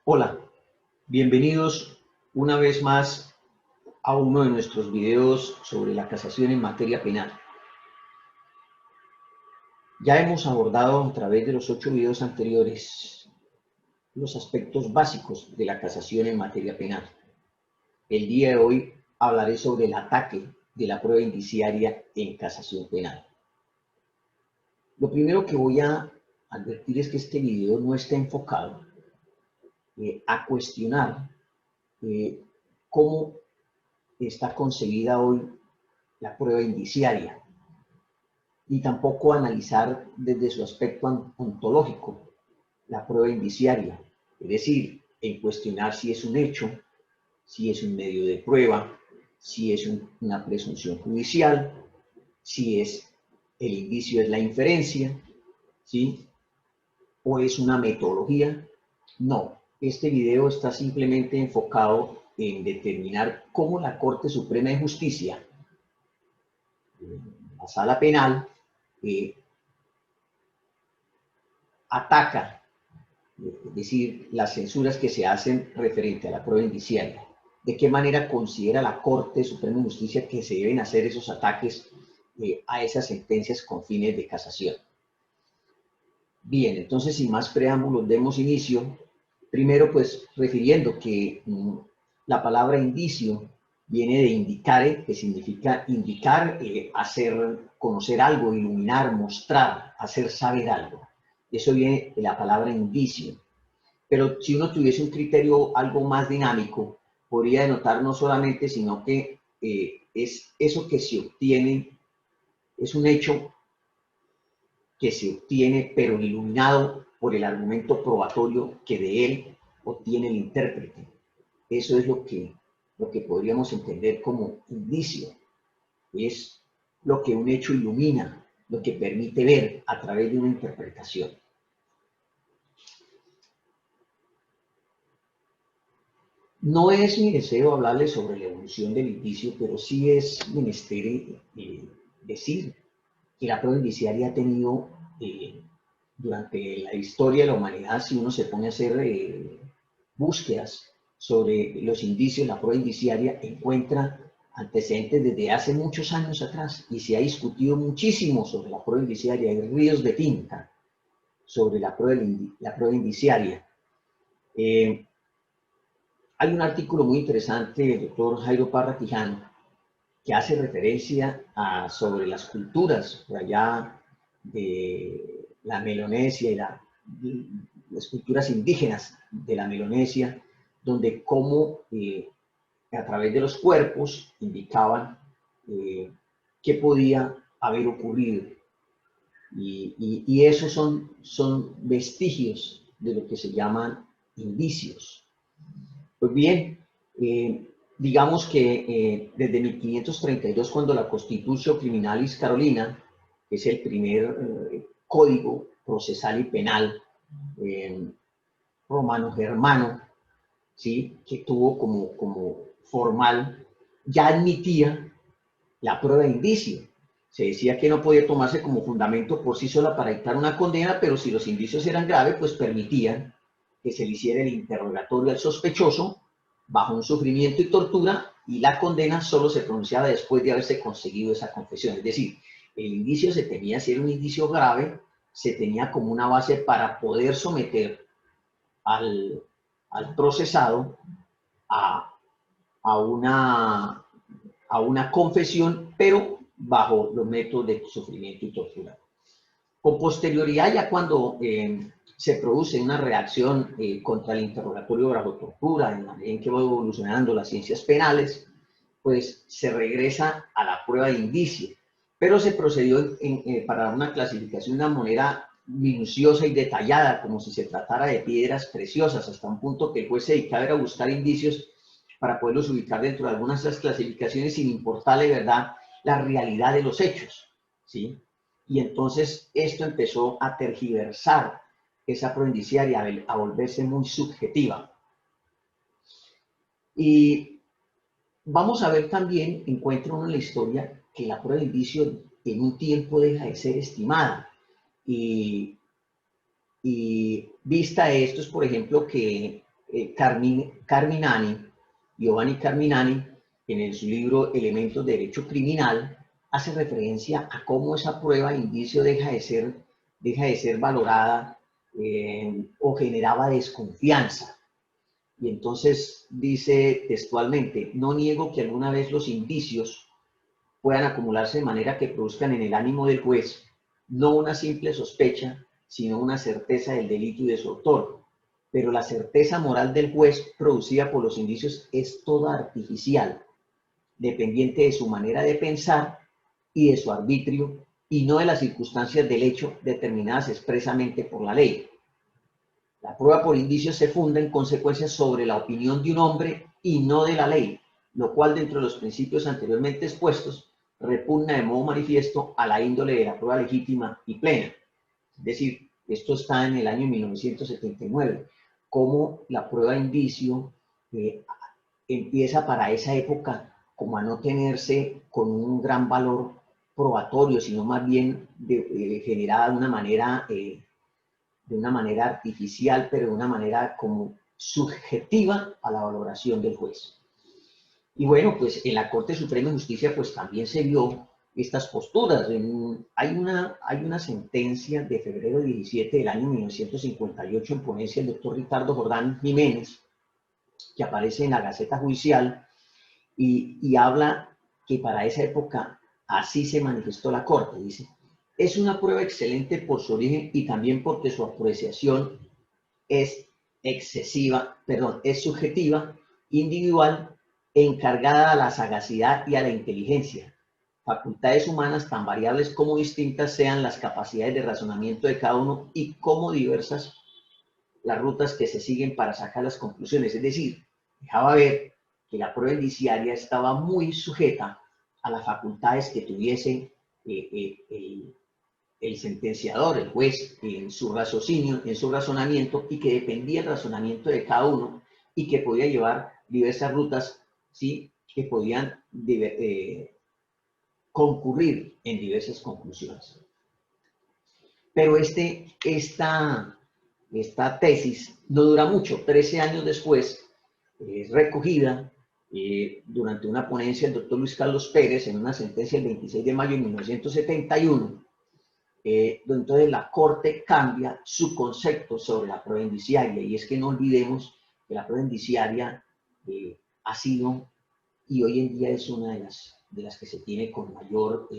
Hola, bienvenidos una vez más a uno de nuestros videos sobre la casación en materia penal. Ya hemos abordado a través de los 8 videos anteriores los aspectos básicos de la casación en materia penal. El día de hoy hablaré sobre el ataque de la prueba indiciaria en casación penal. Lo primero que voy a advertir es que este video no está enfocado a cuestionar cómo está concebida hoy la prueba indiciaria, y tampoco analizar desde su aspecto ontológico la prueba indiciaria, es decir, en cuestionar si es un hecho, si es un medio de prueba, si es una presunción judicial, si es el indicio es la inferencia, ¿sí? O es una metodología. No, este video está simplemente enfocado en determinar cómo la Corte Suprema de Justicia, la Sala Penal, eh, ataca, es decir, las censuras que se hacen referente a la prueba indiciaria. ¿De qué manera considera la Corte Suprema de Justicia que se deben hacer esos ataques a esas sentencias con fines de casación? Bien, entonces sin más preámbulos demos inicio. Primero, pues refiriendo que la palabra indicio viene de indicare, que significa indicar, hacer conocer algo, iluminar, mostrar, hacer saber algo. Eso viene de la palabra indicio. Pero si uno tuviese un criterio algo más dinámico, podría denotar no solamente, sino que es eso que se obtiene, es un hecho que se obtiene, pero iluminado por el argumento probatorio que de él obtiene el intérprete. Eso es lo que podríamos entender como indicio. Es lo que un hecho ilumina, lo que permite ver a través de una interpretación. No es mi deseo hablarles sobre la evolución del indicio, pero sí es menester decir que la prueba indiciaria ha tenido, durante la historia de la humanidad, si uno se pone a hacer búsquedas sobre los indicios, la prueba indiciaria encuentra antecedentes desde hace muchos años atrás y se ha discutido muchísimo sobre la prueba indiciaria. Hay ríos de tinta sobre la prueba indiciaria. Hay un artículo muy interesante del doctor Jairo Parra Quijano que hace referencia sobre las culturas por allá de la Melanesia y las culturas indígenas de la Melanesia, donde cómo a través de los cuerpos indicaban qué podía haber ocurrido. Y esos son vestigios de lo que se llaman indicios. Pues bien, digamos que desde 1532, cuando la Constitutio Criminalis Carolina, que es el primer código procesal y penal romano-germano, ¿sí?, que tuvo como formal, ya admitía la prueba de indicio. Se decía que no podía tomarse como fundamento por sí sola para dictar una condena, pero si los indicios eran graves, pues permitían que se le hiciera el interrogatorio al sospechoso bajo un sufrimiento y tortura, y la condena solo se pronunciaba después de haberse conseguido esa confesión. Es decir, el indicio se tenía, si era un indicio grave, se tenía como una base para poder someter al procesado a, a, una, a una confesión, pero bajo los métodos de sufrimiento y tortura. Con posterioridad, ya cuando se produce una reacción contra el interrogatorio bajo tortura, en la medida en que va evolucionando las ciencias penales, pues se regresa a la prueba de indicio. Pero se procedió para una clasificación de una manera minuciosa y detallada, como si se tratara de piedras preciosas, hasta un punto que el juez se dedicaba a buscar indicios para poderlos ubicar dentro de algunas de las clasificaciones sin importarle, ¿verdad?, la realidad de los hechos, ¿sí? Y entonces esto empezó a tergiversar esa prueba indiciaria, a volverse muy subjetiva. Y vamos a ver también, encuentra uno en la historia, que la prueba de indicio en un tiempo deja de ser estimada. Y vista esto es, por ejemplo, que Giovanni Carminani, en su libro Elementos de Derecho Criminal, hace referencia a cómo esa prueba de indicio deja de ser valorada o generaba desconfianza. Y entonces dice textualmente: no niego que alguna vez los indicios puedan acumularse de manera que produzcan en el ánimo del juez no una simple sospecha, sino una certeza del delito y de su autor. Pero la certeza moral del juez producida por los indicios es toda artificial, dependiente de su manera de pensar y de su arbitrio, y no de las circunstancias del hecho determinadas expresamente por la ley. La prueba por indicios se funda en consecuencia sobre la opinión de un hombre y no de la ley, lo cual dentro de los principios anteriormente expuestos repugna de modo manifiesto a la índole de la prueba legítima y plena. Es decir, esto está en el año 1979, cómo la prueba de indicio empieza para esa época como a no tenerse con un gran valor probatorio, sino más bien generada de una manera artificial, pero de una manera como subjetiva a la valoración del juez. Y bueno, pues en la Corte Suprema de Justicia pues también se vio estas posturas. Hay una sentencia de febrero 17 del año 1958 en ponencia del doctor Ricardo Jordán Jiménez, que aparece en la Gaceta Judicial y habla que para esa época así se manifestó la Corte. Dice: es una prueba excelente por su origen y también porque su apreciación es es subjetiva, individual, encargada a la sagacidad y a la inteligencia, facultades humanas tan variables como distintas sean las capacidades de razonamiento de cada uno y como diversas las rutas que se siguen para sacar las conclusiones. Es decir, dejaba ver que la prueba indiciaria estaba muy sujeta a las facultades que tuviese el sentenciador, el juez, en su raciocinio, en su razonamiento, y que dependía el razonamiento de cada uno y que podía llevar diversas rutas, ¿sí?, que podían concurrir en diversas conclusiones. Pero esta tesis no dura mucho. 13 años después es recogida durante una ponencia del doctor Luis Carlos Pérez en una sentencia del 26 de mayo de 1971, entonces la Corte cambia su concepto sobre la prueba indiciaria, y es que no olvidemos que la prueba indiciaria ha sido y hoy en día es una de las que se tiene con mayor,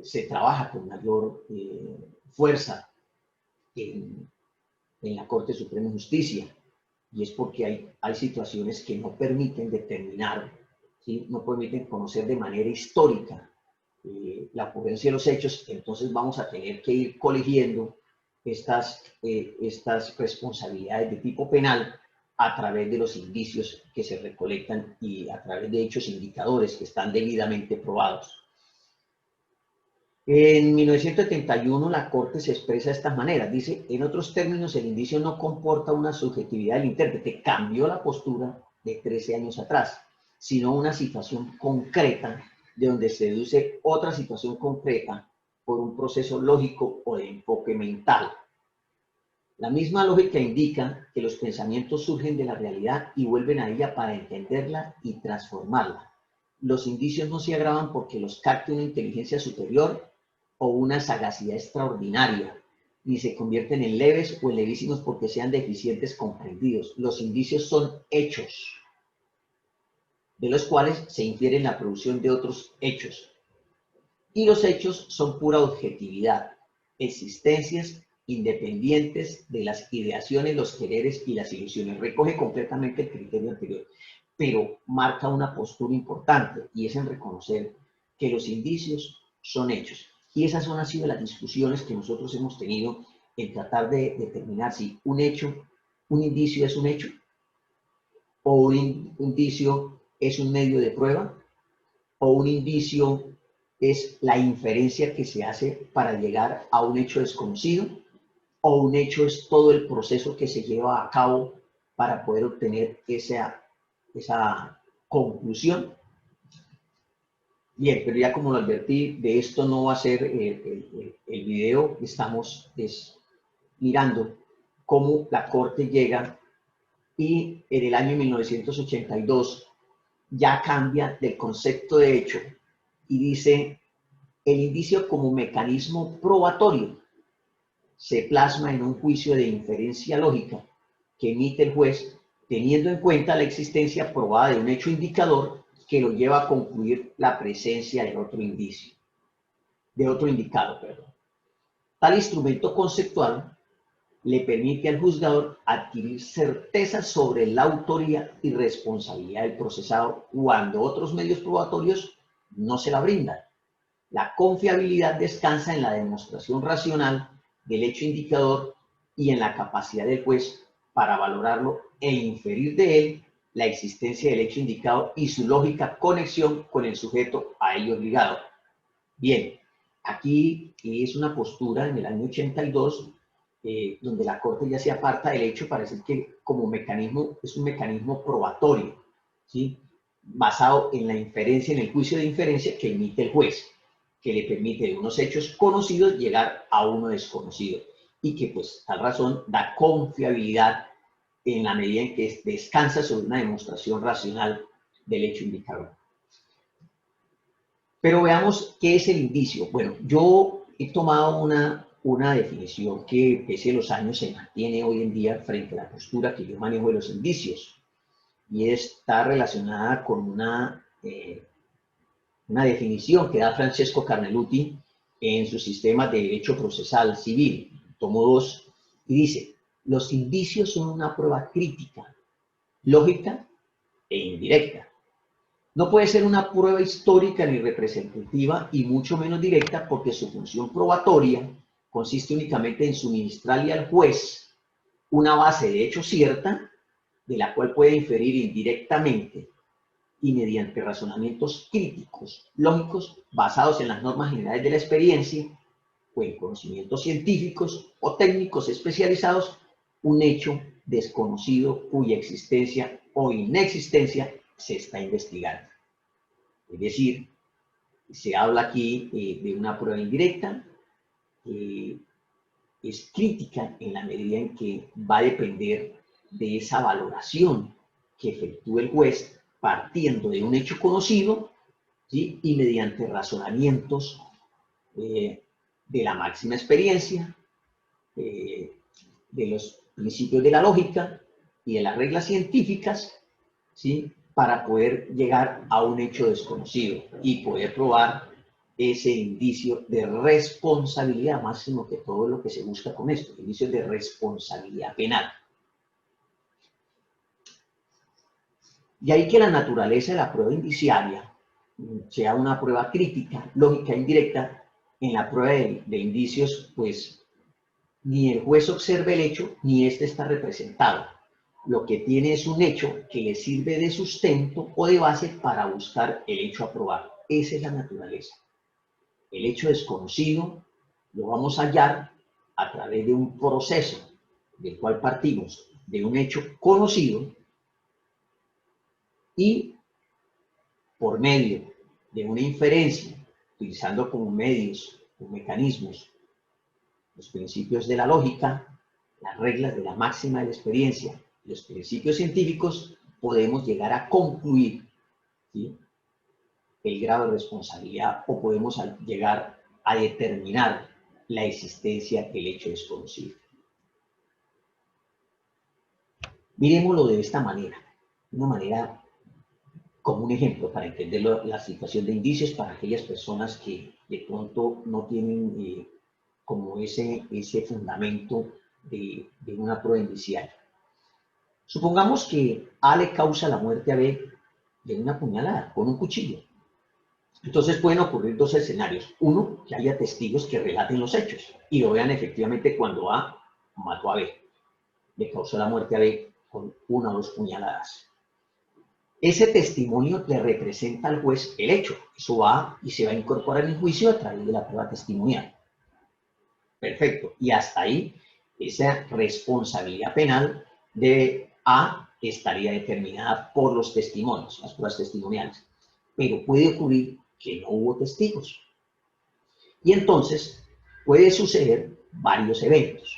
se trabaja con mayor fuerza en la Corte Suprema de Justicia, y es porque hay situaciones que no permiten determinar, ¿sí?, no permiten conocer de manera histórica la ocurrencia de los hechos. Entonces vamos a tener que ir coligiendo estas responsabilidades de tipo penal a través de los indicios que se recolectan y a través de hechos indicadores que están debidamente probados. En 1971 la Corte se expresa de esta manera, dice: en otros términos, el indicio no comporta una subjetividad del intérprete, cambió la postura de 13 años atrás, sino una situación concreta de donde se deduce otra situación concreta por un proceso lógico o de enfoque mental. La misma lógica indica que los pensamientos surgen de la realidad y vuelven a ella para entenderla y transformarla. Los indicios no se agravan porque los capte una inteligencia superior o una sagacidad extraordinaria, ni se convierten en leves o en levísimos porque sean deficientes comprendidos. Los indicios son hechos, de los cuales se infiere la producción de otros hechos. Y los hechos son pura objetividad, existencias independientes de las ideaciones, los quereres y las ilusiones. Recoge completamente el criterio anterior, pero marca una postura importante, y es en reconocer que los indicios son hechos. Y esas han sido las discusiones que nosotros hemos tenido en tratar de determinar si un indicio es un hecho, o un indicio es un medio de prueba, o un indicio es la inferencia que se hace para llegar a un hecho desconocido, o un hecho es todo el proceso que se lleva a cabo para poder obtener esa conclusión. Bien, pero ya como lo advertí, de esto no va a ser el video. Estamos mirando cómo la Corte llega y en el año 1982 ya cambia del concepto de hecho y dice: el indicio como mecanismo probatorio se plasma en un juicio de inferencia lógica que emite el juez teniendo en cuenta la existencia probada de un hecho indicador que lo lleva a concluir la presencia de otro indicio, de otro indicado, perdón. Tal instrumento conceptual le permite al juzgador adquirir certeza sobre la autoría y responsabilidad del procesado cuando otros medios probatorios no se la brindan. La confiabilidad descansa en la demostración racional del hecho indicador y en la capacidad del juez para valorarlo e inferir de él la existencia del hecho indicado y su lógica conexión con el sujeto a ello obligado. Bien, aquí es una postura en el año 82 donde la Corte ya se aparta del hecho para decir que como mecanismo es un mecanismo probatorio, ¿sí? Basado en la inferencia, en el juicio de inferencia que emite el juez, que le permite de unos hechos conocidos llegar a uno desconocido y que pues tal razón da confiabilidad en la medida en que descansa sobre una demostración racional del hecho indicado. Pero veamos qué es el indicio. Bueno, yo he tomado una definición que pese a los años se mantiene hoy en día frente a la postura que yo manejo de los indicios y está relacionada con una definición que da Francesco Carneluti en su sistema de derecho procesal civil, tomo 2, y dice: los indicios son una prueba crítica, lógica e indirecta. No puede ser una prueba histórica ni representativa y mucho menos directa porque su función probatoria consiste únicamente en suministrarle al juez una base de hecho cierta de la cual puede inferir indirectamente y mediante razonamientos críticos, lógicos, basados en las normas generales de la experiencia o en conocimientos científicos o técnicos especializados, un hecho desconocido cuya existencia o inexistencia se está investigando. Es decir, se habla aquí de una prueba indirecta, es crítica en la medida en que va a depender de esa valoración que efectúe el juez partiendo de un hecho conocido, ¿sí? Y mediante razonamientos de la máxima experiencia, de los principios de la lógica y de las reglas científicas, ¿sí? Para poder llegar a un hecho desconocido y poder probar ese indicio de responsabilidad, máximo que todo lo que se busca con esto, indicios de responsabilidad penal. De ahí que la naturaleza de la prueba indiciaria sea una prueba crítica, lógica e indirecta. En la prueba de indicios, pues, ni el juez observa el hecho, ni éste está representado. Lo que tiene es un hecho que le sirve de sustento o de base para buscar el hecho a probar. Esa es la naturaleza. El hecho desconocido lo vamos a hallar a través de un proceso del cual partimos de un hecho conocido y por medio de una inferencia, utilizando como medios o mecanismos los principios de la lógica, las reglas de la máxima de la experiencia, los principios científicos, podemos llegar a concluir, ¿sí?, el grado de responsabilidad o podemos llegar a determinar la existencia del hecho desconocido. Miremoslo de esta manera, una manera como un ejemplo para entender la situación de indicios para aquellas personas que de pronto no tienen como ese fundamento de una prueba indiciaria. Supongamos que A le causa la muerte a B de una puñalada con un cuchillo. Entonces pueden ocurrir dos escenarios. Uno, que haya testigos que relaten los hechos y lo vean efectivamente cuando A mató a B. Le causó la muerte a B con una o dos puñaladas. Ese testimonio le representa al juez el hecho. Eso va y se va a incorporar en el juicio a través de la prueba testimonial. Perfecto. Y hasta ahí, esa responsabilidad penal de A estaría determinada por los testimonios, las pruebas testimoniales. Pero puede ocurrir que no hubo testigos. Y entonces puede suceder varios eventos.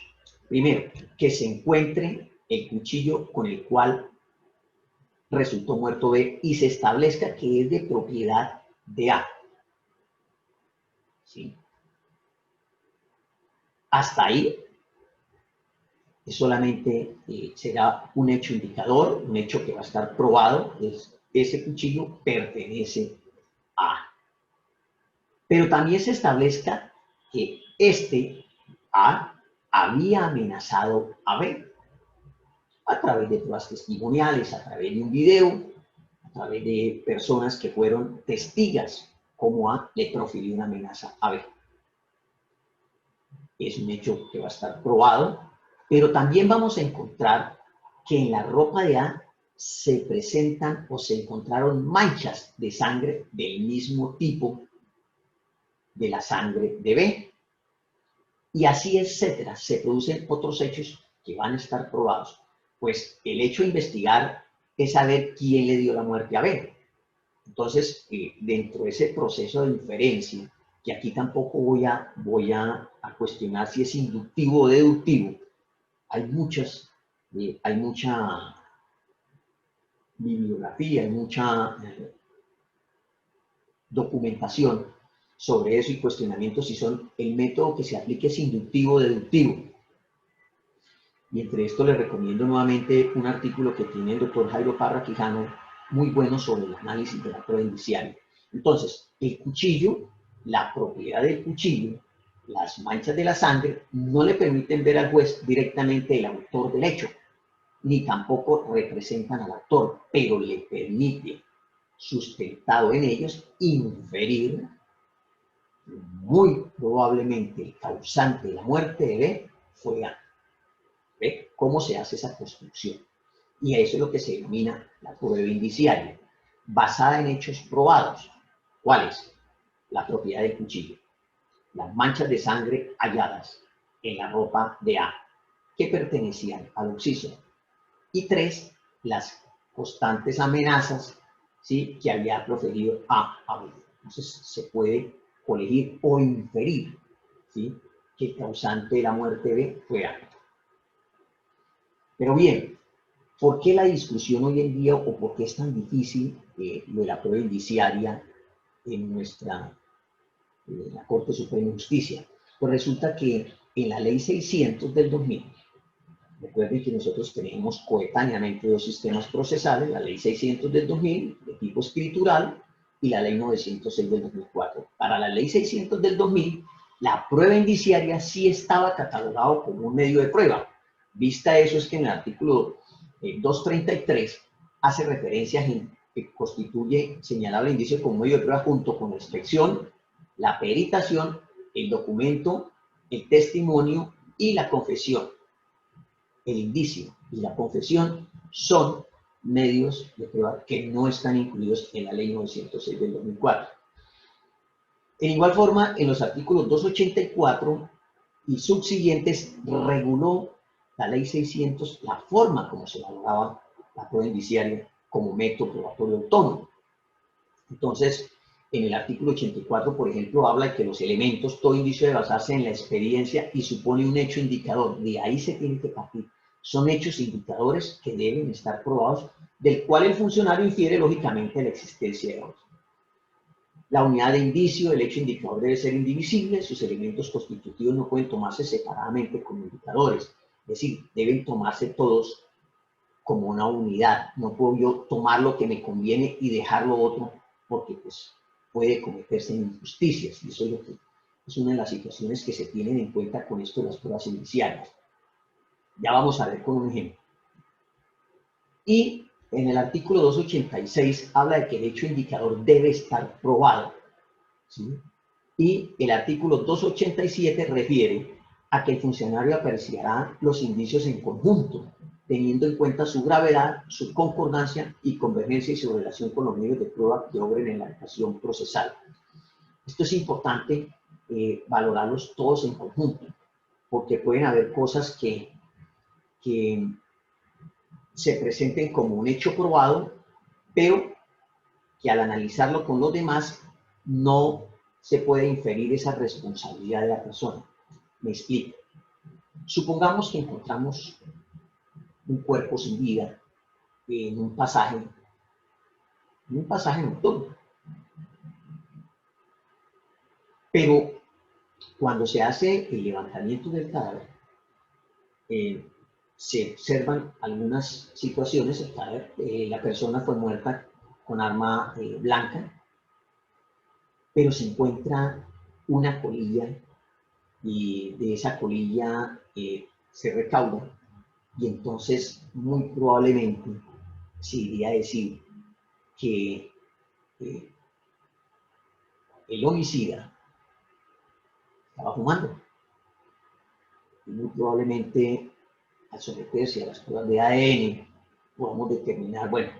Primero, que se encuentre el cuchillo con el cual resultó muerto B y se establezca que es de propiedad de A. ¿Sí? Hasta ahí solamente será un hecho indicador, un hecho que va a estar probado, ese cuchillo pertenece a A. Pero también se establezca que este A había amenazado a B a través de pruebas testimoniales, a través de un video, a través de personas que fueron testigas como A le profirió una amenaza a B. Es un hecho que va a estar probado, pero también vamos a encontrar que en la ropa de A se presentan o se encontraron manchas de sangre del mismo tipo de la sangre de B. Y así, etcétera, se producen otros hechos que van a estar probados. Pues el hecho de investigar es saber quién le dio la muerte a B. Entonces, dentro de ese proceso de inferencia, que aquí tampoco voy a cuestionar si es inductivo o deductivo, hay mucha bibliografía, hay mucha documentación sobre eso y cuestionamientos si el método que se aplique es inductivo o deductivo. Y entre esto les recomiendo nuevamente un artículo que tiene el doctor Jairo Parra Quijano, muy bueno sobre el análisis de la prueba indiciaria. Entonces, el cuchillo, la propiedad del cuchillo, las manchas de la sangre, no le permiten ver al juez directamente el autor del hecho, ni tampoco representan al autor, pero le permite, sustentado en ellos, inferir muy probablemente el causante de la muerte de B fue A. ¿Ve cómo se hace esa construcción? Y eso es lo que se denomina la prueba indiciaria, basada en hechos probados. ¿Cuáles? La propiedad del cuchillo, las manchas de sangre halladas en la ropa de A, que pertenecían al occiso. Y 3, las constantes amenazas, ¿sí?, que había proferido A a B. Entonces se puede colegir o inferir, ¿sí?, que el causante de la muerte de B fue A. Pero bien, ¿por qué la discusión hoy en día o por qué es tan difícil lo de la prueba indiciaria en la Corte Suprema de Justicia? Pues resulta que en la Ley 600 del 2000, recuerden que nosotros tenemos coetáneamente dos sistemas procesales, la Ley 600 del 2000 de tipo escritural y la Ley 906 del 2004. Para la Ley 600 del 2000, la prueba indiciaria sí estaba catalogado como un medio de prueba. Vista eso es que en el artículo 233 hace referencia a que constituye señalable indicio como medio de prueba junto con la inspección, la peritación, el documento, el testimonio y la confesión. El indicio y la confesión son medios de prueba que no están incluidos en la Ley 906 del 2004. En igual forma, en los artículos 284 y subsiguientes reguló la Ley 600 la forma como se valoraba la prueba indiciaria como método probatorio autónomo. Entonces, en el artículo 84, por ejemplo, habla de que los elementos, todo indicio debe basarse en la experiencia y supone un hecho indicador. De ahí se tiene que partir. Son hechos indicadores que deben estar probados, del cual el funcionario infiere lógicamente la existencia de otros. La unidad de indicio, el hecho indicador debe ser indivisible, sus elementos constitutivos no pueden tomarse separadamente como indicadores, es decir, deben tomarse todos como una unidad. No puedo yo tomar lo que me conviene y dejar lo otro porque pues, puede cometerse injusticias. Y eso es, es una de las situaciones que se tienen en cuenta con esto de las pruebas indiciarias. Ya vamos a ver con un ejemplo. Y en el artículo 286 habla de que el hecho indicador debe estar probado, ¿sí? Y el artículo 287 refiere a que el funcionario apreciará los indicios en conjunto, teniendo en cuenta su gravedad, su concordancia y convergencia y su relación con los medios de prueba que obren en la actuación procesal. Esto es importante valorarlos todos en conjunto, porque pueden haber cosas que se presenten como un hecho probado, pero que al analizarlo con los demás no se puede inferir esa responsabilidad de la persona. Me explico. Supongamos que encontramos un cuerpo sin vida en un pasaje nocturno. Pero cuando se hace el levantamiento del cadáver, se observan algunas situaciones. El cadáver, la persona fue muerta con arma blanca, pero se encuentra una colilla y de esa colilla se recauda, y entonces muy probablemente se iría a decir que el homicida estaba fumando, y muy probablemente al someterse a las pruebas de ADN podamos determinar, bueno,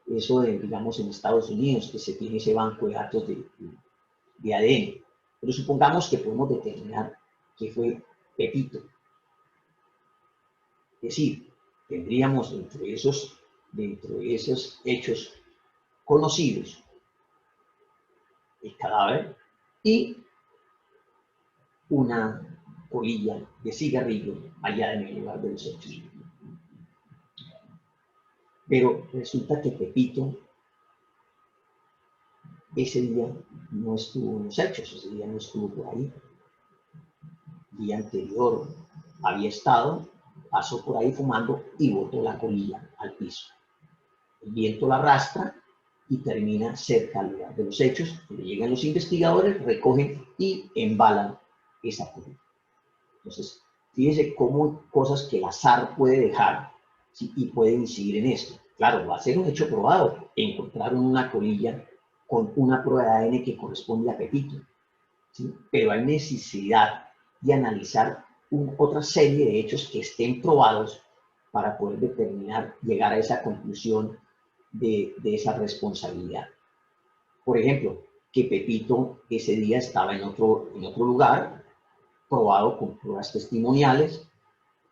eso de, digamos, en Estados Unidos, que se tiene ese banco de datos de ADN, pero supongamos que podemos determinar que fue Pepito. Es decir, tendríamos dentro de esos hechos conocidos el cadáver y una colilla de cigarrillo allá en el lugar de los hechos. Pero resulta que Pepito ese día no estuvo en los hechos, ese día no estuvo por ahí. El día anterior había estado, pasó por ahí fumando y botó la colilla al piso. El viento la arrastra y termina cerca al lugar de los hechos, donde llegan los investigadores, recogen y embalan esa colilla. Entonces, fíjese cómo cosas que el azar puede dejar, ¿sí? Y puede incidir en esto. Claro, va a ser un hecho probado. Encontraron una colilla con una prueba de ADN que corresponde a Pepito, ¿sí? Pero hay necesidad de analizar otra serie de hechos que estén probados para poder determinar, llegar a esa conclusión de esa responsabilidad. Por ejemplo, que Pepito ese día estaba en otro lugar, probado con pruebas testimoniales,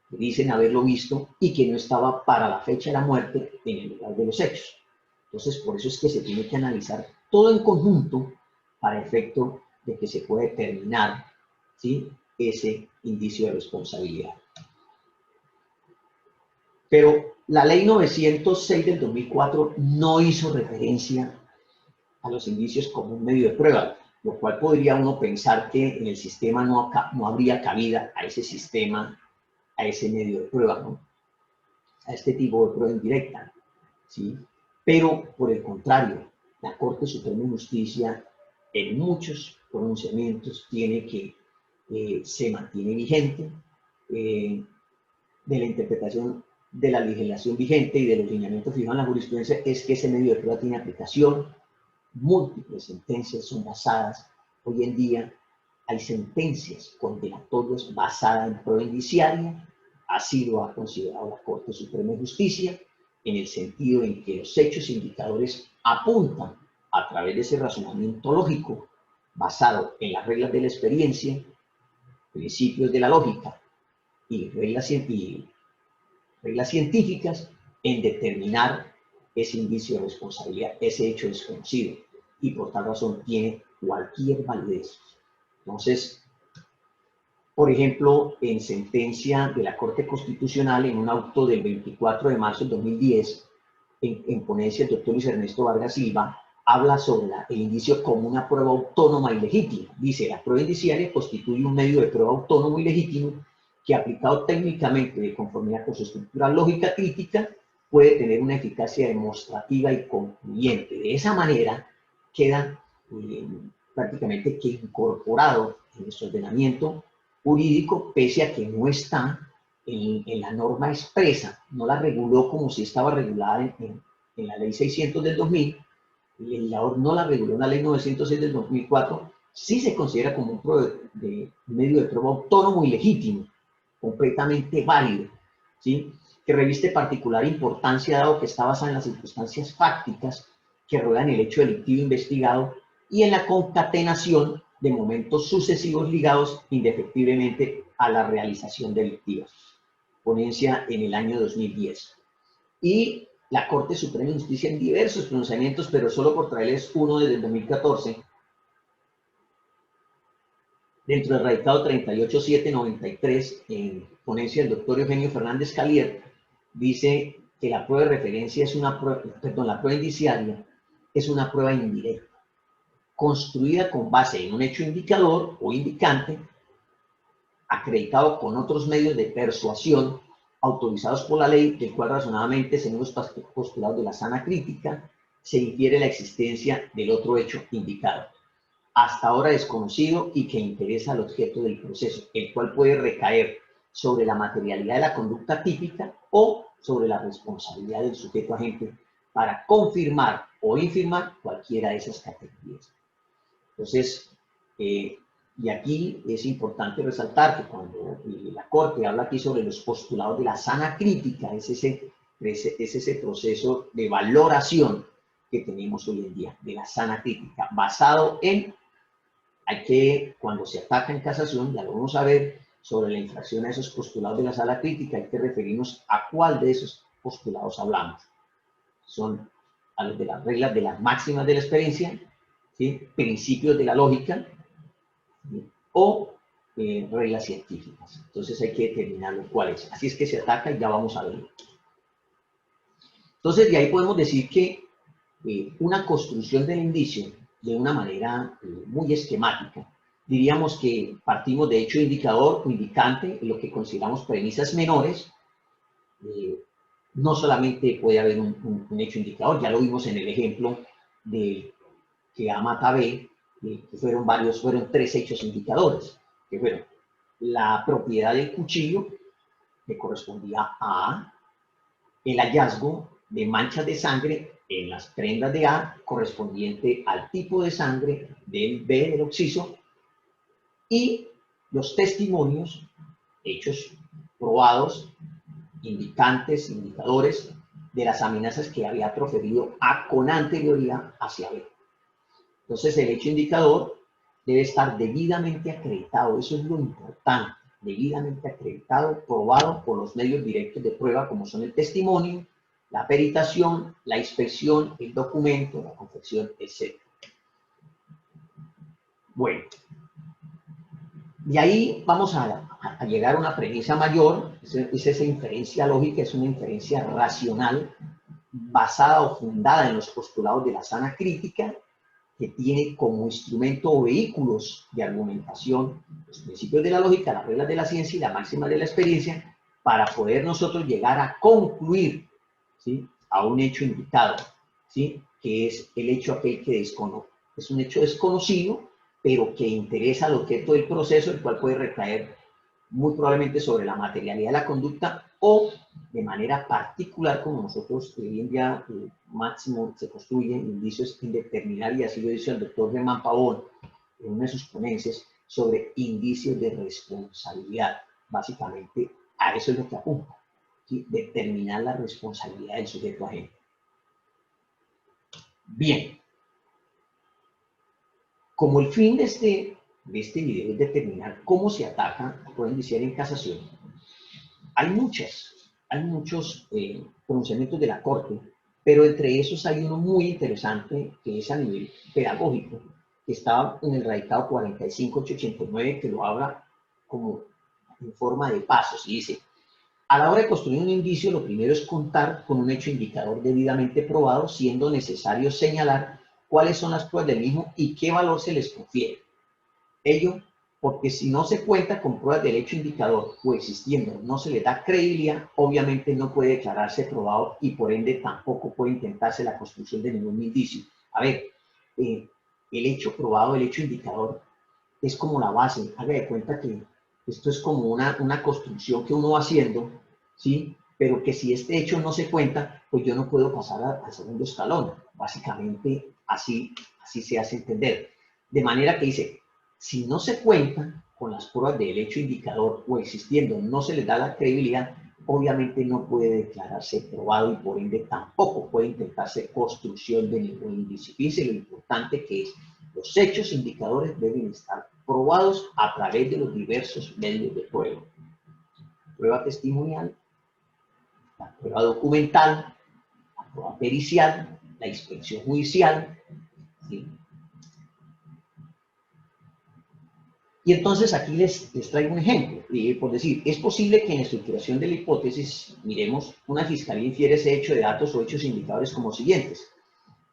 que dicen haberlo visto y que no estaba para la fecha de la muerte en el lugar de los hechos. Entonces, por eso es que se tiene que analizar todo en conjunto para efecto de que se pueda determinar, ¿sí?, ese indicio de responsabilidad. Pero la ley 906 del 2004 no hizo referencia a los indicios como un medio de prueba, lo cual podría uno pensar que en el sistema no habría cabida a ese sistema, a ese medio de prueba, ¿no?, a este tipo de prueba indirecta, ¿sí? Pero, por el contrario, la Corte Suprema de Justicia en muchos pronunciamientos tiene que se mantiene vigente de la interpretación de la legislación vigente y de los lineamientos fijados en la jurisprudencia, es que ese medio de prueba tiene aplicación. Múltiples sentencias son basadas. Hoy en día hay sentencias condenatorias basadas en prueba indiciaria. Así lo ha considerado la Corte Suprema de Justicia, en el sentido en que los hechos indicadores apuntan a través de ese razonamiento lógico basado en las reglas de la experiencia, principios de la lógica y reglas científicas en determinar ese indicio de responsabilidad, ese hecho desconocido, y por tal razón tiene cualquier validez. Entonces, por ejemplo, en sentencia de la Corte Constitucional, en un auto del 24 de marzo del 2010, en ponencia el doctor Luis Ernesto Vargas Silva, habla sobre el indicio como una prueba autónoma y legítima. Dice, la prueba indiciaria constituye un medio de prueba autónomo y legítimo que, aplicado técnicamente de conformidad con su estructura lógica crítica, puede tener una eficacia demostrativa y concluyente. De esa manera queda prácticamente que incorporado en nuestro ordenamiento jurídico, pese a que no está en la norma expresa, no la reguló como si estaba regulada en la ley 600 del 2000, y el legislador no la reguló en la ley 906 del 2004, sí se considera como un medio de prueba autónomo y legítimo, completamente válido, ¿sí?, que reviste particular importancia dado que está basada en las circunstancias fácticas que rodean el hecho delictivo investigado y en la concatenación de momentos sucesivos ligados indefectiblemente a la realización delictiva. Ponencia en el año 2010. Y la Corte Suprema de Justicia en diversos pronunciamientos, pero solo por traerles uno desde el 2014, dentro del radicado 38793, en ponencia del doctor Eugenio Fernández Calier, dice que la prueba de referencia es una prueba, perdón, la prueba indiciaria es una prueba indirecta, construida con base en un hecho indicador o indicante, acreditado con otros medios de persuasión autorizados por la ley, del cual razonadamente, según los postulados de la sana crítica, se infiere la existencia del otro hecho indicado, hasta ahora desconocido y que interesa al objeto del proceso, el cual puede recaer sobre la materialidad de la conducta típica o sobre la responsabilidad del sujeto agente para confirmar o infirmar cualquiera de esas categorías. Entonces, y aquí es importante resaltar que cuando la Corte habla aquí sobre los postulados de la sana crítica, es ese proceso de valoración que tenemos hoy en día, de la sana crítica, basado en, cuando se ataca en casación, ya lo vamos a ver, sobre la infracción a esos postulados de la sala crítica, hay que referirnos a cuál de esos postulados hablamos. Son a los de las reglas de las máximas de la experiencia, ¿sí? Principios de la lógica, ¿sí? O reglas científicas. Entonces hay que determinar cuáles. Así es que se ataca y ya vamos a verlo. Entonces de ahí podemos decir que una construcción del indicio de una manera muy esquemática. Diríamos que partimos de hecho indicador o indicante, en lo que consideramos premisas menores. No solamente puede haber un hecho indicador, ya lo vimos en el ejemplo de que A mata B, que fueron 3 hechos indicadores, que fueron la propiedad del cuchillo, que correspondía a A, el hallazgo de manchas de sangre en las prendas de A, correspondiente al tipo de sangre del B, del occiso, y los testimonios, hechos probados, indicantes, indicadores de las amenazas que había proferido A con anterioridad hacia B. Entonces el hecho indicador debe estar debidamente acreditado, eso es lo importante, debidamente acreditado, probado por los medios directos de prueba como son el testimonio, la peritación, la inspección, el documento, la confección, etc. Bueno, de ahí vamos a llegar a una premisa mayor, es esa inferencia lógica, es una inferencia racional basada o fundada en los postulados de la sana crítica, que tiene como instrumento o vehículos de argumentación los principios de la lógica, las reglas de la ciencia y la máxima de la experiencia, para poder nosotros llegar a concluir, ¿sí?, a un hecho indicado, ¿sí?, que es el hecho aquel que desconoce. Es un hecho desconocido, pero que interesa al objeto del proceso, el cual puede recaer muy probablemente sobre la materialidad de la conducta o de manera particular, como nosotros hoy en día máximo se construyen indicios en determinar, y así lo dice el doctor Germán Pavón en una de sus ponencias sobre indicios de responsabilidad. Básicamente a eso es lo que apunta, ¿sí?, determinar la responsabilidad del sujeto agente. Bien, como el fin de este video es determinar cómo se ataca la prueba indiciaria en casación, hay muchos pronunciamientos de la Corte, pero entre esos hay uno muy interesante que es a nivel pedagógico, que está en el radicado 45889, que lo habla como en forma de pasos y dice: a la hora de construir un indicio, lo primero es contar con un hecho indicador debidamente probado, siendo necesario señalar cuáles son las pruebas del mismo y qué valor se les confiere. Ello porque si no se cuenta con pruebas del hecho indicador o existiendo no se le da credibilidad, obviamente no puede declararse probado y por ende tampoco puede intentarse la construcción de ningún indicio. A ver, el hecho probado, el hecho indicador, es como la base. Haga de cuenta que esto es como una construcción que uno va haciendo, ¿sí?, pero que si este hecho no se cuenta, pues yo no puedo pasar al segundo escalón. Básicamente así se hace entender. De manera que dice, si no se cuenta con las pruebas del hecho indicador o existiendo no se les da la credibilidad, obviamente no puede declararse probado y por ende tampoco puede intentarse construcción de ningún indicio. Fíjense lo importante que es. Los hechos indicadores deben estar probados a través de los diversos medios de prueba. Prueba testimonial, la prueba documental, la prueba pericial, la inspección judicial, ¿sí?, Y entonces aquí les traigo un ejemplo. Por decir, es posible que en la estructuración de la hipótesis, miremos, una fiscalía infiere ese hecho de datos o hechos indicadores como siguientes: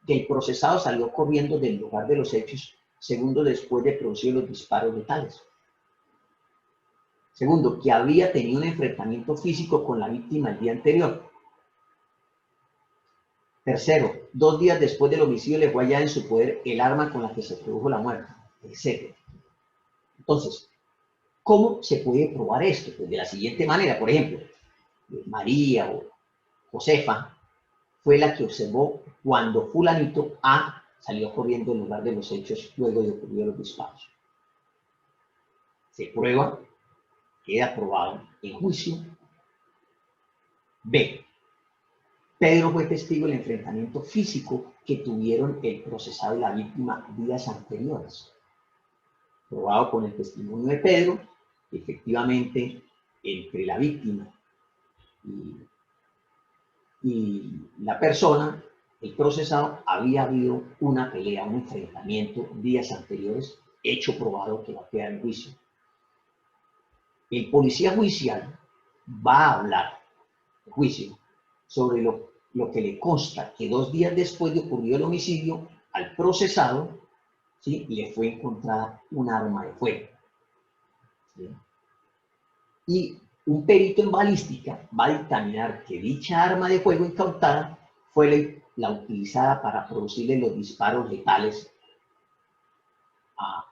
que el procesado salió corriendo del lugar de los hechos segundos después de producir los disparos letales. Segundo, que había tenido un enfrentamiento físico con la víctima el día anterior. Tercero, 2 días después del homicidio le fue hallada en su poder el arma con la que se produjo la muerte, etc. Entonces, ¿cómo se puede probar esto? Pues de la siguiente manera, por ejemplo, María o Josefa fue la que observó cuando fulanito A salió corriendo del lugar de los hechos luego de ocurrir los disparos. Se prueba, queda probado en juicio. B. Pedro fue testigo del enfrentamiento físico que tuvieron el procesado y la víctima días anteriores. Probado con el testimonio de Pedro, efectivamente, entre la víctima y la persona, el procesado, había habido una pelea, un enfrentamiento días anteriores, hecho probado que va a quedar en juicio. El policía judicial va a hablar en juicio sobre lo que le consta que 2 días después de ocurrido el homicidio, al procesado, ¿sí?, le fue encontrada un arma de fuego. ¿Sí? Y un perito en balística va a dictaminar que dicha arma de fuego incautada fue la utilizada para producirle los disparos letales a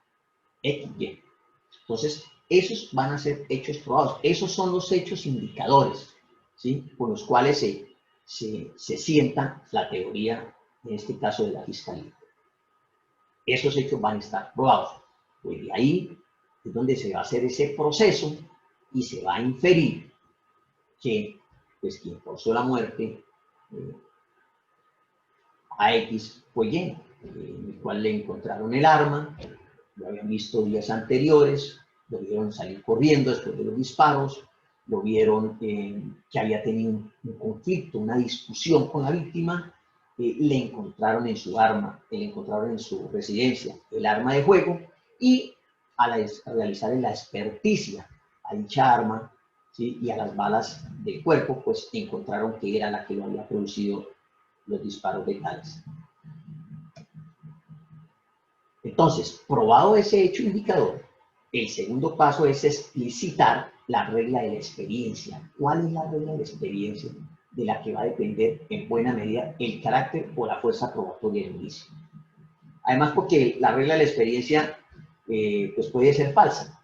XY. Entonces, esos van a ser hechos probados. Esos son los hechos indicadores, ¿sí?, con los cuales se sienta la teoría, en este caso de la fiscalía. Esos hechos van a estar probados. Pues de ahí es donde se va a hacer ese proceso y se va a inferir que, pues, quien causó la muerte a X fue Y, en el cual le encontraron el arma, lo habían visto días anteriores, lo vieron salir corriendo después de los disparos, lo vieron que había tenido un conflicto, una discusión con la víctima, le encontraron en su arma, le encontraron en su residencia el arma de fuego, y a realizar la experticia a dicha arma, ¿sí?, y a las balas del cuerpo, pues encontraron que era la que lo había producido los disparos letales. Entonces, probado ese hecho indicador, el segundo paso es explicitar la regla de la experiencia. ¿Cuál es la regla de la experiencia de la que va a depender en buena medida el carácter o la fuerza probatoria del indicio? Además, porque la regla de la experiencia pues puede ser falsa,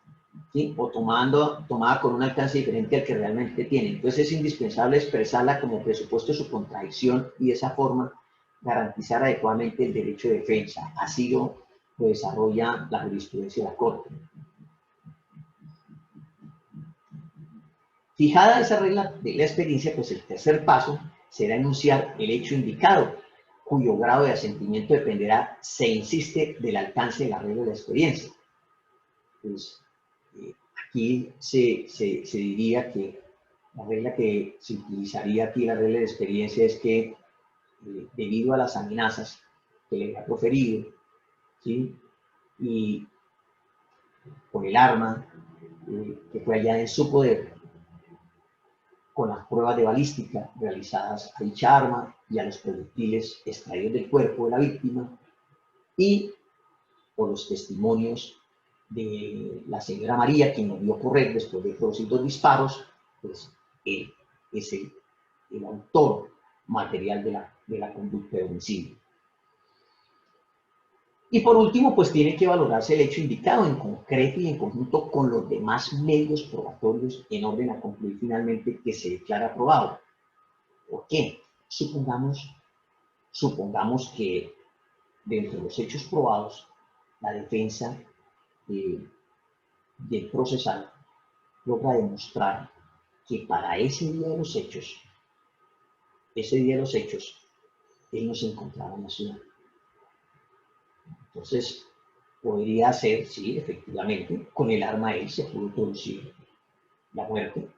¿sí?, o tomada con un alcance diferente al que realmente tiene. Entonces es indispensable expresarla como presupuesto de su contradicción y de esa forma garantizar adecuadamente el derecho de defensa. Así lo desarrolla la jurisprudencia de la Corte. Fijada esa regla de la experiencia, pues el tercer paso será enunciar el hecho indicado, cuyo grado de asentimiento dependerá, se insiste, del alcance de la regla de la experiencia. Pues, aquí se diría que la regla que se utilizaría aquí, la regla de experiencia, es que debido a las amenazas que le ha proferido, ¿sí?, y por el arma que fue hallada en su poder, con las pruebas de balística realizadas a dicha arma y a los proyectiles extraídos del cuerpo de la víctima, y por los testimonios de la señora María, quien nos vio correr después de producir 2 disparos, pues él es el autor material de la conducta de homicidio. Y por último, pues tiene que valorarse el hecho indicado en concreto y en conjunto con los demás medios probatorios en orden a concluir finalmente que se declara probado. ¿Por qué? Supongamos que dentro de los hechos probados, la defensa del procesal logra demostrar que para ese día de los hechos, él no se encontraba en la ciudad. Entonces, podría ser, sí, efectivamente, con el arma él se pudo producir la muerte.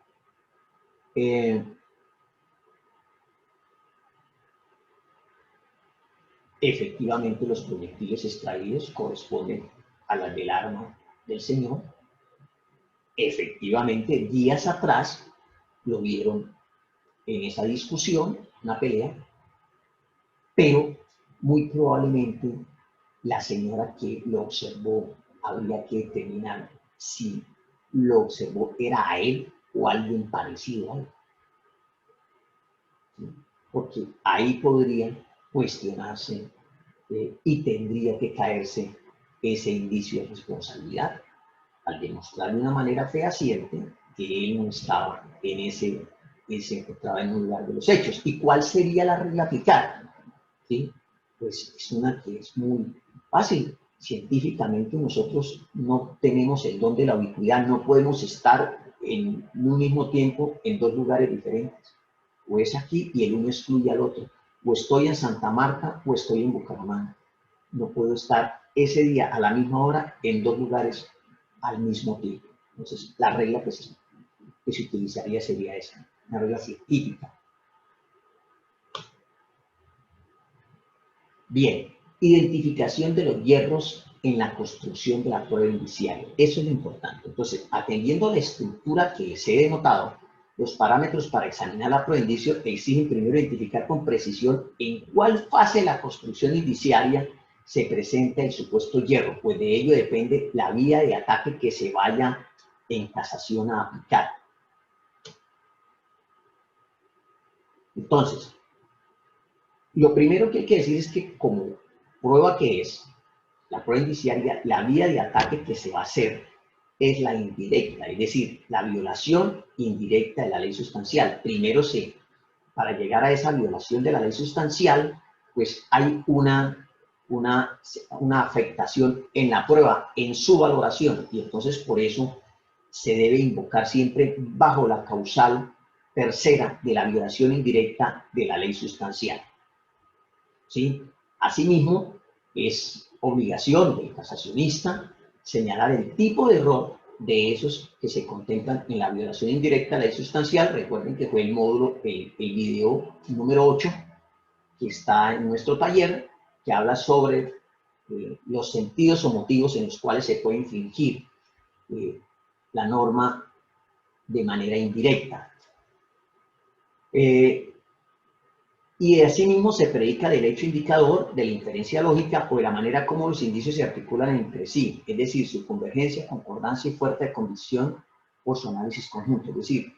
Efectivamente, los proyectiles extraídos corresponden a las del arma del señor, efectivamente días atrás lo vieron en esa discusión, una pelea, pero muy probablemente la señora que lo observó habría que determinar si lo observó era a él o a alguien parecido a él. ¿Sí? Porque ahí podría cuestionarse y tendría que caerse ese indicio de responsabilidad al demostrar de una manera fehaciente que él no estaba en él se encontraba en un lugar de los hechos. ¿Y cuál sería la regla a aplicar? ¿Sí? Pues es una que es muy fácil. Científicamente nosotros no tenemos el don de la ubicuidad, no podemos estar en un mismo tiempo en dos lugares diferentes. O es aquí y el uno excluye al otro. O estoy en Santa Marta o estoy en Bucaramanga. No puedo estar ese día a la misma hora en dos lugares al mismo tiempo. Entonces, la regla que se utilizaría sería esa, una regla científica. Bien, identificación de los hierros en la construcción de la prueba indiciaria. Eso es lo importante. Entonces, atendiendo a la estructura que les he denotado, los parámetros para examinar la prueba de indicio exigen primero identificar con precisión en cuál fase de la construcción indiciaria se presenta el supuesto hierro, pues de ello depende la vía de ataque que se vaya en casación a aplicar. Entonces, lo primero que hay que decir es que como prueba que es, la prueba indiciaria, la vía de ataque que se va a hacer es la indirecta, es decir, la violación indirecta de la ley sustancial. Primero para llegar a esa violación de la ley sustancial, pues hay una afectación en la prueba, en su valoración, y entonces por eso se debe invocar siempre bajo la causal tercera de la violación indirecta de la ley sustancial. ¿Sí? Asimismo, es obligación del casacionista señalar el tipo de error de esos que se contemplan en la violación indirecta de la ley sustancial. Recuerden que fue el módulo, el video número 8, que está en nuestro taller, que habla sobre los sentidos o motivos en los cuales se puede infringir la norma de manera indirecta. Y asimismo se predica del hecho indicador, de la inferencia lógica o de la manera como los indicios se articulan entre sí, es decir, su convergencia, concordancia y fuerza de convicción por su análisis conjunto. Es decir,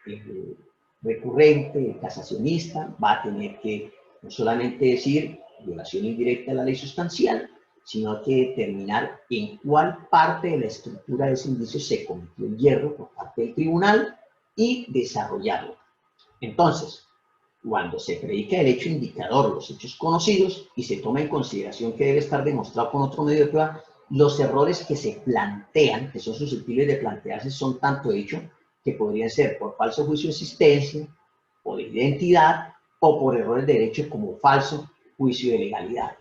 el recurrente, el casacionista, va a tener que no solamente decir violación indirecta de la ley sustancial, sino que determinar en cuál parte de la estructura de ese indicio se cometió el hierro por parte del tribunal y desarrollarlo. Entonces, cuando se predica el hecho indicador, los hechos conocidos, y se toma en consideración que debe estar demostrado con otro medio de prueba, los errores que se plantean, que son susceptibles de plantearse, son tanto hechos que podrían ser por falso juicio de existencia, o de identidad, o por errores de derecho como falso juicio de legalidad.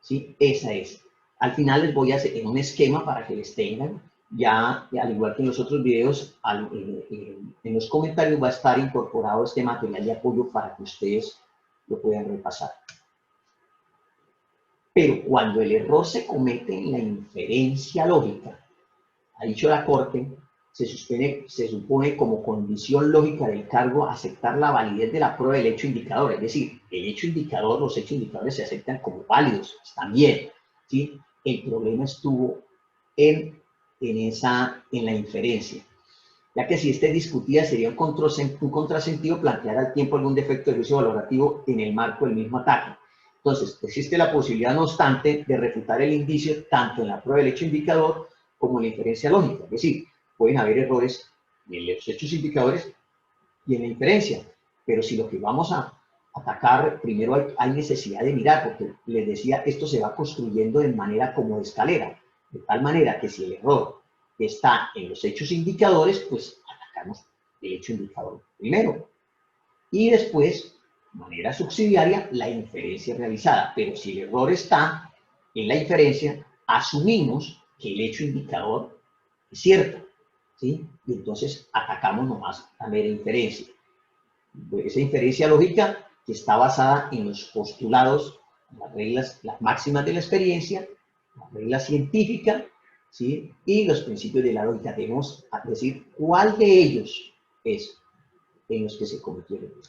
¿Sí? Esa es. Al final les voy a hacer en un esquema para que les tengan. Ya, al igual que en los otros videos, en los comentarios va a estar incorporado este material de apoyo para que ustedes lo puedan repasar. Pero cuando el error se comete en la inferencia lógica, ha dicho la Corte, se supone como condición lógica del cargo aceptar la validez de la prueba del hecho indicador. Es decir, el hecho indicador, los hechos indicadores se aceptan como válidos, están bien. ¿Sí? El problema estuvo en la inferencia, ya que si esté discutida sería un contrasentido plantear al tiempo algún defecto de juicio valorativo en el marco del mismo ataque. Entonces, existe la posibilidad, no obstante, de refutar el indicio tanto en la prueba del hecho indicador como en la inferencia lógica. Es decir, pueden haber errores en los hechos indicadores y en la inferencia, pero si lo que vamos a atacar, primero hay necesidad de mirar, porque les decía, esto se va construyendo de manera como de escalera, de tal manera que si el error está en los hechos indicadores, pues atacamos el hecho indicador primero. Y después, de manera subsidiaria, la inferencia realizada. Pero si el error está en la inferencia, asumimos que el hecho indicador es cierto, ¿sí? Y entonces atacamos nomás la mera inferencia. Esa inferencia lógica que está basada en los postulados, las reglas, las máximas de la experiencia, la regla científica ¿sí? Y los principios de la lógica. Debemos decir cuál de ellos es en los que se cometió el error.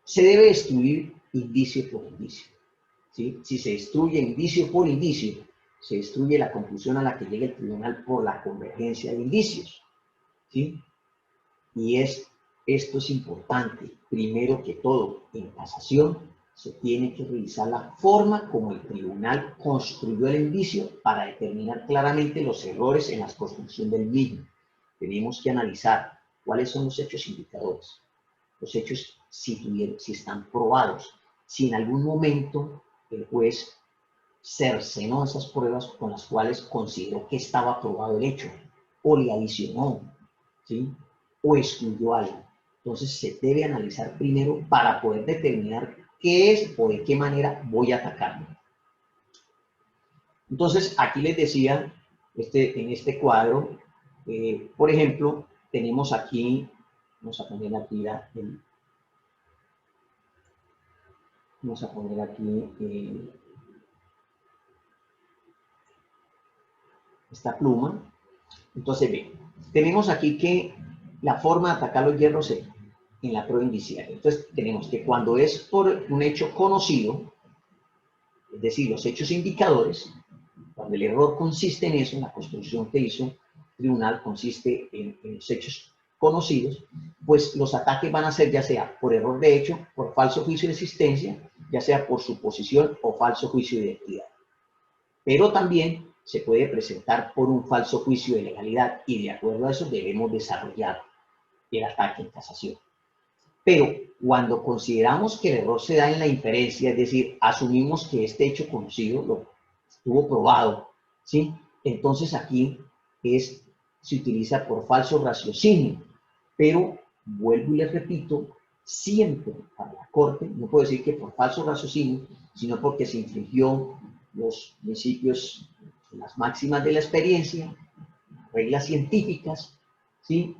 Se debe destruir indicio por indicio, ¿sí? Si se destruye indicio por indicio, se destruye la conclusión a la que llega el tribunal por la convergencia de indicios, ¿sí? Y esto es importante. Primero que todo, en casación se tiene que revisar la forma como el tribunal construyó el indicio para determinar claramente los errores en la construcción del mismo. Tenemos que analizar cuáles son los hechos indicadores, los hechos si están probados, si en algún momento el juez cercenó esas pruebas con las cuales consideró que estaba probado el hecho, o le adicionó, ¿sí? O excluyó algo. Entonces se debe analizar primero para poder determinar qué es o de qué manera voy a atacarlo. Entonces aquí les decía, en este cuadro, por ejemplo, tenemos aquí, vamos a poner aquí esta pluma. Entonces, ve, tenemos aquí que la forma de atacar los hierros en la prueba indiciaria. Entonces, tenemos que cuando es por un hecho conocido, es decir, los hechos indicadores, cuando el error consiste en eso, en la construcción que hizo el tribunal consiste en los hechos conocidos, pues los ataques van a ser ya sea por error de hecho, por falso juicio de existencia, ya sea por suposición o falso juicio de identidad. Pero también se puede presentar por un falso juicio de legalidad y de acuerdo a eso debemos desarrollar el ataque en casación. Pero cuando consideramos que el error se da en la inferencia, es decir, asumimos que este hecho conocido lo estuvo probado, ¿sí? Entonces aquí se utiliza por falso raciocinio, pero vuelvo y les repito, siempre para la Corte, no puedo decir que por falso raciocinio, sino porque se infringió los principios, las máximas de la experiencia, reglas científicas, ¿sí?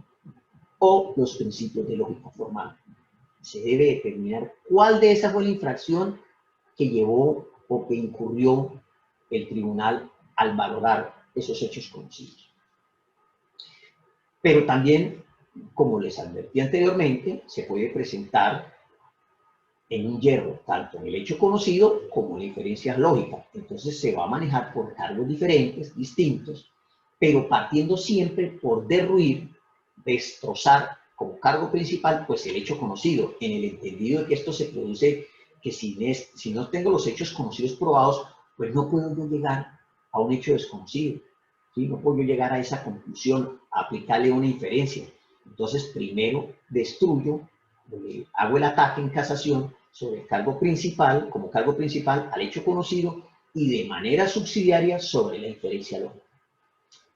O los principios de lógica formal. Se debe determinar cuál de esas fue la infracción que llevó o que incurrió el tribunal al valorar esos hechos conocidos. Pero también, como les advertí anteriormente, se puede presentar en un hierro, tanto en el hecho conocido como en la inferencia lógica. Entonces se va a manejar por cargos diferentes, distintos, pero partiendo siempre por derruir, destrozar como cargo principal, pues el hecho conocido, en el entendido de que esto se produce, que si no tengo los hechos conocidos probados, pues no puedo yo llegar a un hecho desconocido, ¿sí? No puedo yo llegar a esa conclusión, a aplicarle una inferencia. Entonces primero destruyo, hago el ataque en casación sobre el cargo principal, como cargo principal al hecho conocido y de manera subsidiaria sobre la inferencia lógica.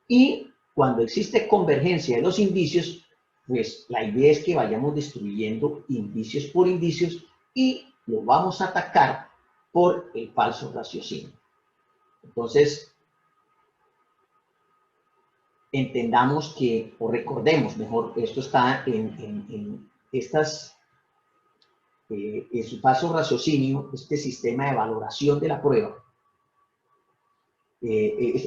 Y cuando existe convergencia de los indicios, pues la idea es que vayamos destruyendo indicios por indicios y lo vamos a atacar por el falso raciocinio. Entonces, entendamos que, o recordemos mejor, esto está en su falso raciocinio, este sistema de valoración de la prueba,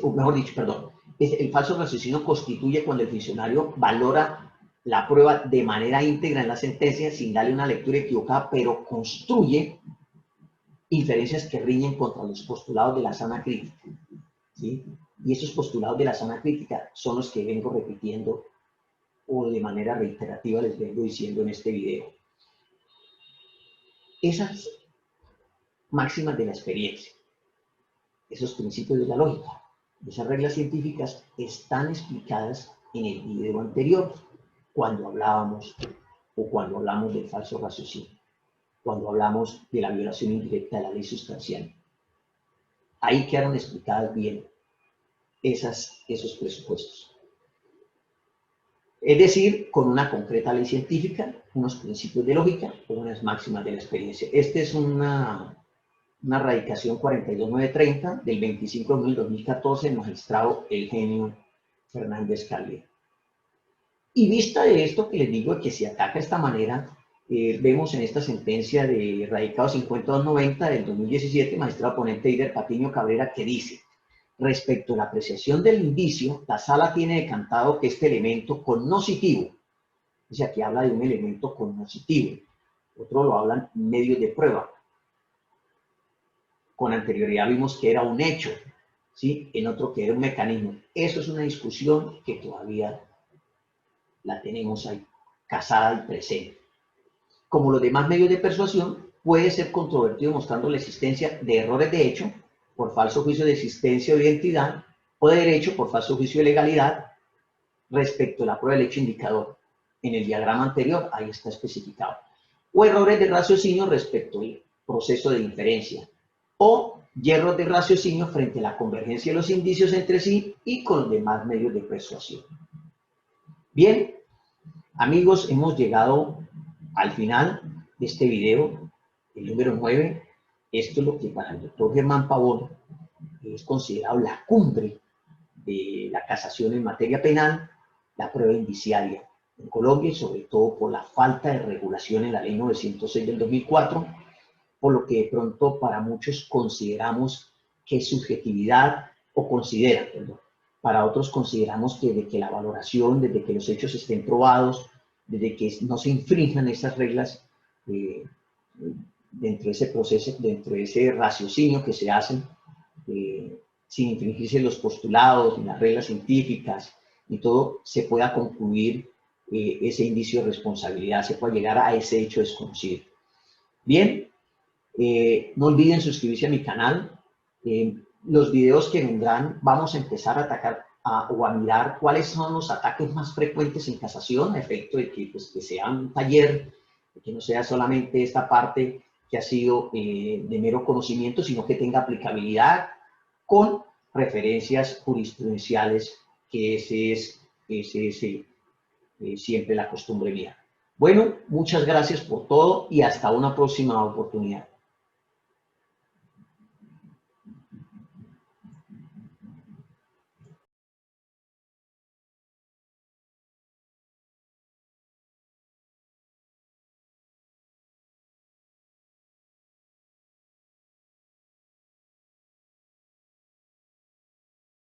o mejor dicho, perdón, el falso raciocinio constituye cuando el funcionario valora la prueba de manera íntegra en la sentencia sin darle una lectura equivocada, pero construye inferencias que riñen contra los postulados de la sana crítica, ¿sí? Y esos postulados de la sana crítica son los que vengo repitiendo o de manera reiterativa les vengo diciendo en este video. Esas máximas de la experiencia, esos principios de la lógica, esas reglas científicas están explicadas en el video anterior, cuando hablamos del falso raciocinio, cuando hablamos de la violación indirecta de la ley sustancial. Ahí quedaron explicadas bien esos presupuestos. Es decir, con una concreta ley científica, unos principios de lógica o unas máximas de la experiencia. Esta es una radicación 42930 del 25 de 2014 del magistrado Eugenio Fernández Calvier. Y vista de esto que les digo, que se ataca de esta manera, vemos en esta sentencia de radicado 50-290 del 2017, magistrado ponente Eider Patiño Cabrera, que dice: respecto a la apreciación del indicio, la sala tiene decantado que este elemento cognoscitivo, o sea, aquí habla de un elemento cognoscitivo, otro lo hablan medios de prueba. Con anterioridad vimos que era un hecho, ¿sí? En otro que era un mecanismo. Eso es una discusión que todavía la tenemos ahí, casada y presente. Como los demás medios de persuasión, puede ser controvertido mostrando la existencia de errores de hecho por falso juicio de existencia o identidad, o de derecho por falso juicio de legalidad respecto a la prueba del hecho indicador. En el diagrama anterior, ahí está especificado. O errores de raciocinio respecto al proceso de inferencia, o yerros de raciocinio frente a la convergencia de los indicios entre sí y con los demás medios de persuasión. Bien, amigos, hemos llegado al final de este video, el número 9. Esto es lo que para el doctor Germán Pavón es considerado la cumbre de la casación en materia penal, la prueba indiciaria en Colombia, y sobre todo por la falta de regulación en la ley 906 del 2004, por lo que de pronto para muchos consideramos que es subjetividad, o consideran, perdón. Para otros consideramos que desde que la valoración, desde que los hechos estén probados, desde que no se infrinjan esas reglas dentro de ese proceso, dentro de ese raciocinio que se hacen, sin infringirse los postulados, las reglas científicas y todo, se pueda concluir ese indicio de responsabilidad, se pueda llegar a ese hecho desconocido. Bien, no olviden suscribirse a mi canal. Los videos que vendrán, vamos a empezar a atacar o a mirar cuáles son los ataques más frecuentes en casación, a efecto de que, pues, que sea un taller, de que no sea solamente esta parte que ha sido de mero conocimiento, sino que tenga aplicabilidad con referencias jurisprudenciales, que ese es siempre la costumbre mía. Bueno, muchas gracias por todo y hasta una próxima oportunidad.